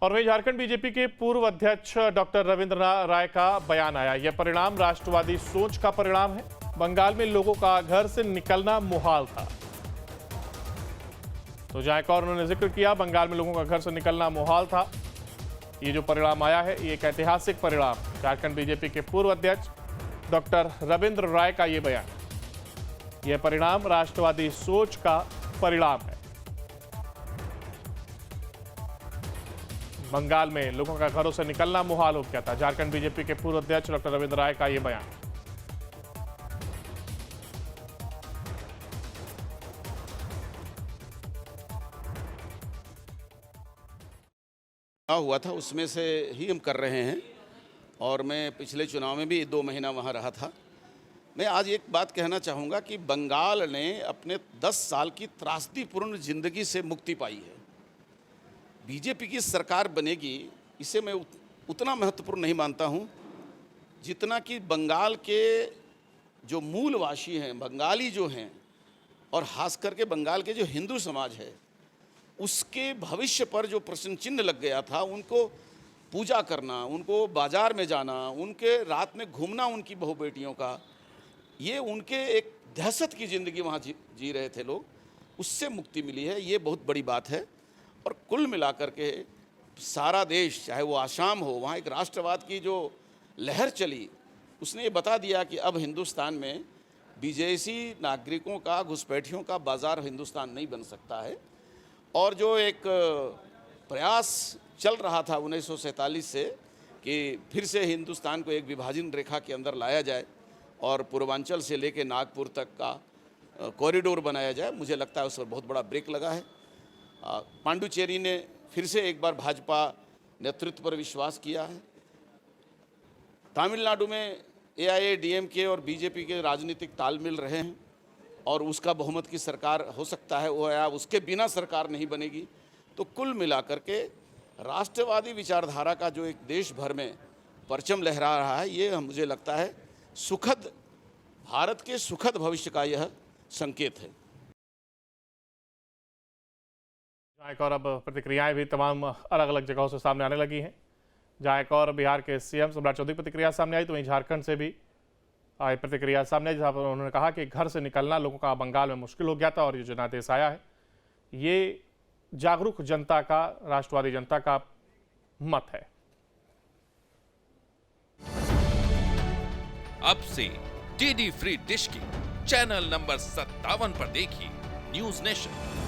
और वहीं झारखंड बीजेपी के पूर्व अध्यक्ष डॉक्टर रविंद्र राय का बयान आया। यह परिणाम राष्ट्रवादी सोच का परिणाम है। बंगाल में लोगों का घर से निकलना मुहाल था। तो जहां एक और उन्होंने जिक्र किया, बंगाल में लोगों का घर से निकलना मुहाल था। ये जो परिणाम आया है, ये एक ऐतिहासिक परिणाम। झारखंड बीजेपी के पूर्व अध्यक्ष डॉक्टर रविंद्र राय का ये बयान, यह परिणाम राष्ट्रवादी सोच का परिणाम है। बंगाल में लोगों का घरों से निकलना मुहाल हो गया था। झारखंड बीजेपी के पूर्व अध्यक्ष डॉक्टर रविंद्र राय का यह बयान। हुआ था उसमें से ही हम कर रहे हैं और मैं पिछले चुनाव में भी 2 महीना वहाँ रहा था। मैं आज एक बात कहना चाहूँगा कि बंगाल ने अपने 10 साल की त्रासदीपूर्ण जिंदगी से मुक्ति पाई है। बीजेपी की सरकार बनेगी, इसे मैं उतना महत्वपूर्ण नहीं मानता हूँ जितना कि बंगाल के जो मूलवासी हैं, बंगाली जो हैं, और खास करके बंगाल के जो हिंदू समाज है, उसके भविष्य पर जो प्रश्न चिन्ह लग गया था, उनको पूजा करना, उनको बाजार में जाना, उनके रात में घूमना, उनकी बहू बेटियों का, ये उनके एक दहशत की ज़िंदगी वहाँ जी रहे थे लोग, उससे मुक्ति मिली है। ये बहुत बड़ी बात है। और कुल मिलाकर के सारा देश, चाहे वो आसाम हो, वहाँ एक राष्ट्रवाद की जो लहर चली, उसने ये बता दिया कि अब हिंदुस्तान में विदेशी नागरिकों का, घुसपैठियों का बाज़ार हिंदुस्तान नहीं बन सकता है। और जो एक प्रयास चल रहा था 1947 से कि फिर से हिंदुस्तान को एक विभाजन रेखा के अंदर लाया जाए और पूर्वांचल से लेके नागपुर तक का कॉरिडोर बनाया जाए, मुझे लगता है उस पर बहुत बड़ा ब्रेक लगा है। पांडुचेरी ने फिर से एक बार भाजपा नेतृत्व पर विश्वास किया है। तमिलनाडु में AIADMK और बीजेपी के राजनीतिक तालमेल रहे हैं और उसका बहुमत की सरकार हो सकता है, वो या उसके बिना सरकार नहीं बनेगी। तो कुल मिलाकर के राष्ट्रवादी विचारधारा का जो एक देश भर में परचम लहरा रहा है, ये मुझे लगता है सुखद, भारत के सुखद भविष्य का यह संकेत है। एक और अब प्रतिक्रियाएं भी तमाम अलग अलग जगहों से सामने आने लगी हैं। जहां एक और बिहार के CM सम्राट चौधरी प्रतिक्रिया सामने आई, तो वहीं झारखंड से भी आई प्रतिक्रिया सामने आई, जहां पर उन्होंने कहा कि घर से निकलना लोगों का बंगाल में मुश्किल हो गया था और ये जनादेश आया है। ये जागरूक जनता का, राष्ट्रवादी जनता का मत है। अब से DD फ्री डिश की चैनल नंबर 57 पर देखिए न्यूज नेशन।